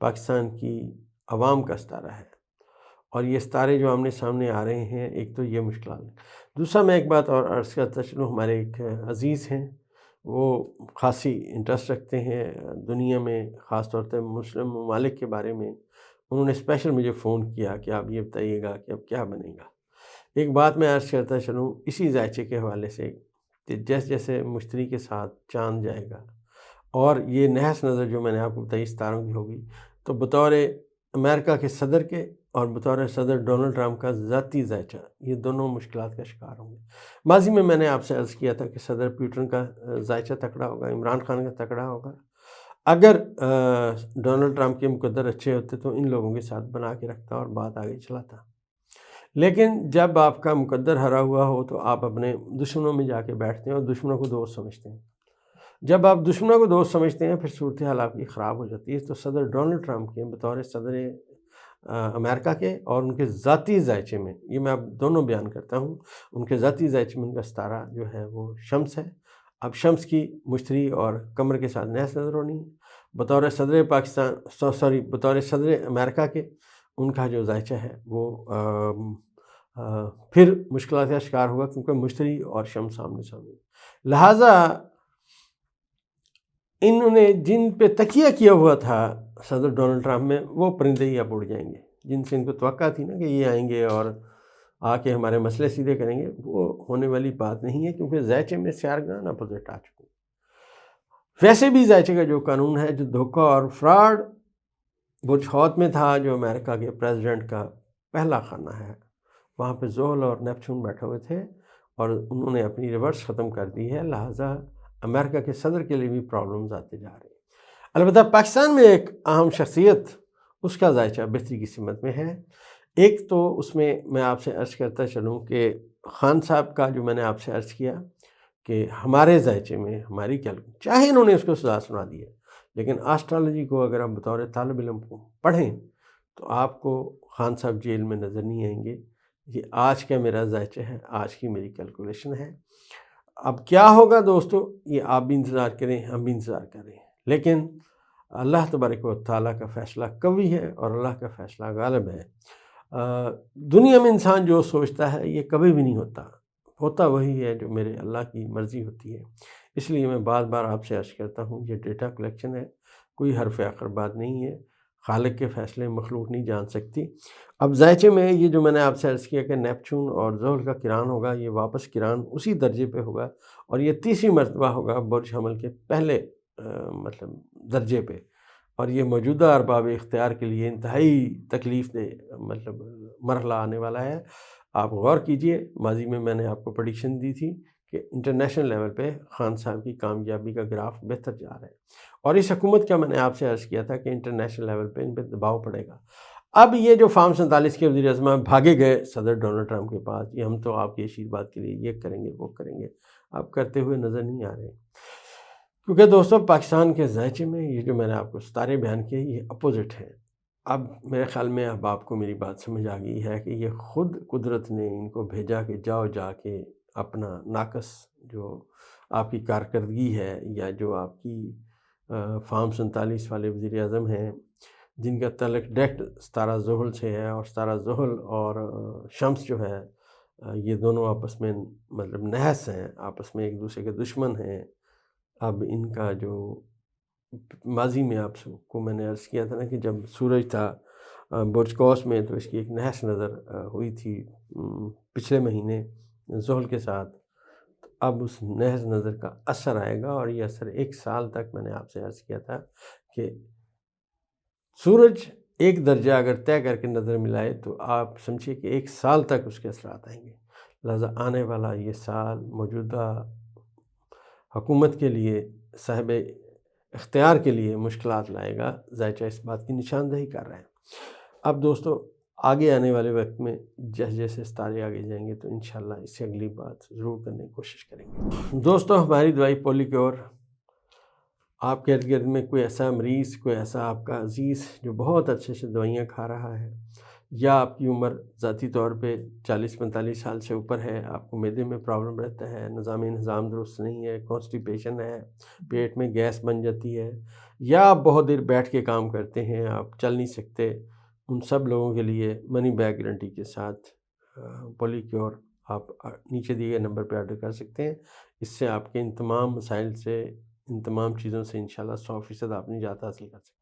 پاکستان کی عوام کا ستارہ ہے، اور یہ ستارے جو آمنے سامنے آ رہے ہیں، ایک تو یہ مشکلات ہیں۔ دوسرا میں ایک بات اور عرض کرتا چلوں، ہمارے ایک عزیز ہیں، وہ خاصی انٹرسٹ رکھتے ہیں دنیا میں، خاص طور پہ مسلم ممالک کے بارے میں۔ انہوں نے اسپیشل مجھے فون کیا کہ آپ یہ بتائیے گا کہ اب کیا بنے گا۔ ایک بات میں عرض کرتا چلوں اسی ذائچے کے حوالے سے کہ جیسے جیسے مشتری کے ساتھ چاند جائے گا اور یہ نحس نظر جو میں نے آپ کو بتائی ستاروں کی ہوگی، تو بطور امریکہ کے صدر کے اور بطور صدر ڈونلڈ ٹرمپ کا ذاتی ذائچہ، یہ دونوں مشکلات کا شکار ہوں گے۔ ماضی میں نے آپ سے عرض کیا تھا کہ صدر پیوٹن کا ذائچہ تکڑا ہوگا، عمران خان کا تکڑا ہوگا۔ اگر ڈونلڈ ٹرمپ کے مقدر اچھے ہوتے تو ان لوگوں کے ساتھ بنا کے رکھتا اور بات آگے چلاتا، لیکن جب آپ کا مقدر ہرا ہوا ہو تو آپ اپنے دشمنوں میں جا کے بیٹھتے ہیں اور دشمنوں کو دوست سمجھتے ہیں۔ جب آپ دشمنوں کو دوست سمجھتے ہیں پھر صورتحال آپ کی خراب ہو جاتی ہے۔ تو صدر ڈونلڈ ٹرمپ کے بطور صدر امریکہ کے اور ان کے ذاتی ذائچے میں، یہ میں اب دونوں بیان کرتا ہوں، ان کے ذاتی ذائچے میں ان کا ستارہ جو ہے وہ شمس ہے۔ اب شمس کی مشتری اور قمر کے ساتھ نحس نظر ہونی ہے۔ بطور صدر پاکستان بطور صدر امریکہ کے ان کا جو ذائچہ ہے وہ پھر مشکلات کا شکار ہوگا، کیونکہ مشتری اور شمس آمنے سامنے۔ لہٰذا انہوں نے جن پہ تکیہ کیا ہوا تھا صدر ڈونلڈ ٹرمپ میں، وہ پرندے ہی اب اڑ جائیں گے، جن سے ان کو توقع تھی نا کہ یہ آئیں گے اور آ کے ہمارے مسئلے سیدھے کریں گے، وہ ہونے والی بات نہیں ہے، کیونکہ ذائچے میں سیارگان اپوزٹ آ چکے۔ ویسے بھی ذائچے کا جو قانون ہے، جو دھوکہ اور فراڈ برج حوت میں تھا، جو امریکہ کے پریزیڈنٹ کا پہلا خانہ ہے، وہاں پہ زحل اور نیپچون بیٹھے ہوئے تھے اور انہوں نے اپنی ریورس ختم کر دی ہے۔ لہٰذا امریکہ کے صدر کے لیے بھی پرابلمز آتے جا رہے ہیں۔ البتہ پاکستان میں ایک اہم شخصیت، اس کا ذائچہ بہتری کی سمت میں ہے۔ ایک تو اس میں آپ سے عرض کرتا چلوں کہ خان صاحب کا جو میں نے آپ سے عرض کیا کہ ہمارے ذائچے میں ہماری چاہے انہوں نے اس کو سزا سنا دی ہے، لیکن آسٹرالوجی کو اگر آپ بطور طالب علم پڑھیں تو آپ کو خان صاحب جیل میں نظر نہیں آئیں گے۔ یہ آج کا میرا ذائچہ ہے، آج کی میری کیلکولیشن ہے۔ اب کیا ہوگا دوستو، یہ آپ بھی انتظار کریں، ہم بھی انتظار کریں، لیکن اللہ تبارک و تعالیٰ کا فیصلہ قوی ہے اور اللہ کا فیصلہ غالب ہے۔ دنیا میں انسان جو سوچتا ہے یہ کبھی بھی نہیں ہوتا وہی ہے جو میرے اللہ کی مرضی ہوتی ہے۔ اس لیے میں بار بار آپ سے عرض کرتا ہوں، یہ ڈیٹا کلیکشن ہے، کوئی حرف آخر بات نہیں ہے، خالق کے فیصلے مخلوق نہیں جان سکتی۔ اب ذائچے میں یہ جو میں نے آپ سے عرض کیا کہ نیپچون اور زحل کا کران ہوگا، یہ واپس کران اسی درجے پہ ہوگا اور یہ تیسری مرتبہ ہوگا برج حمل کے پہلے درجے پہ، اور یہ موجودہ ارباب اختیار کے لیے انتہائی تکلیف دہ مرحلہ آنے والا ہے۔ آپ غور کیجئے، ماضی میں نے آپ کو پریڈکشن دی تھی کہ انٹرنیشنل لیول پہ خان صاحب کی کامیابی کا گراف بہتر جا رہا ہے، اور اس حکومت کا میں نے آپ سے عرض کیا تھا کہ انٹرنیشنل لیول پہ ان پہ دباؤ پڑے گا۔ اب یہ جو فارم 47 کے وزیر اعظم بھاگے گئے صدر ڈونلڈ ٹرمپ کے پاس، یہ ہم تو آپ کی آشیرواد کے لیے یہ کریں گے وہ کریں گے، آپ کرتے ہوئے نظر نہیں آ رہے، کیونکہ دوستو پاکستان کے ذائچے میں یہ جو میں نے آپ کو ستارے بیان کیے یہ اپوزٹ ہے۔ اب میرے خیال میں اب آپ کو میری بات سمجھ آ گئی ہے کہ یہ خود قدرت نے ان کو بھیجا کہ جا کے اپنا ناقص جو آپ کی کارکردگی ہے، یا جو آپ کی فارم 47 والے وزیر اعظم ہیں جن کا تعلق ڈائریکٹ ستارہ زحل سے ہے، اور ستارہ زحل اور شمس جو ہے یہ دونوں آپس میں نحس ہیں، آپس میں ایک دوسرے کے دشمن ہیں۔ اب ان کا جو ماضی میں آپ کو میں نے عرض کیا تھا نا کہ جب سورج تھا برج قوس میں تو اس کی ایک نحس نظر ہوئی تھی پچھلے مہینے زحل کے ساتھ، اب اس نحس نظر کا اثر آئے گا، اور یہ اثر 1 سال تک میں نے آپ سے عرض کیا تھا کہ سورج 1 درجہ اگر طے کر کے نظر ملائے تو آپ سمجھیے کہ 1 سال تک اس کے اثرات آئیں گے۔ لہذا آنے والا یہ سال موجودہ حکومت کے لیے، صاحب اختیار کے لیے مشکلات لائے گا، ذائچہ اس بات کی نشاندہی کر رہے ہیں۔ اب دوستو آگے آنے والے وقت میں جیسے جیسے ستارے آگے جائیں گے تو انشاءاللہ اس سے اگلی بات ضرور کرنے کی کوشش کریں گے۔ دوستو ہماری دعائی پولی کی اور آپ کے ارد گرد میں کوئی ایسا مریض، کوئی ایسا آپ کا عزیز جو بہت اچھے سے دوائیاں کھا رہا ہے، یا آپ کی عمر ذاتی طور پہ 40-45 سال سے اوپر ہے، آپ کو معدے میں پرابلم رہتا ہے، نظام درست نہیں ہے، کانسٹیپیشن ہے، پیٹ میں گیس بن جاتی ہے، یا آپ بہت دیر بیٹھ کے کام کرتے ہیں، آپ چل نہیں سکتے، ان سب لوگوں کے لیے منی بیک گارنٹی کے ساتھ پولی کیور آپ نیچے دیے گئے نمبر پہ آرڈر کر سکتے ہیں۔ اس سے آپ کے ان تمام مسائل سے، ان تمام چیزوں سے انشاءاللہ 100% آپ نجات حاصل کر سکتے ہیں۔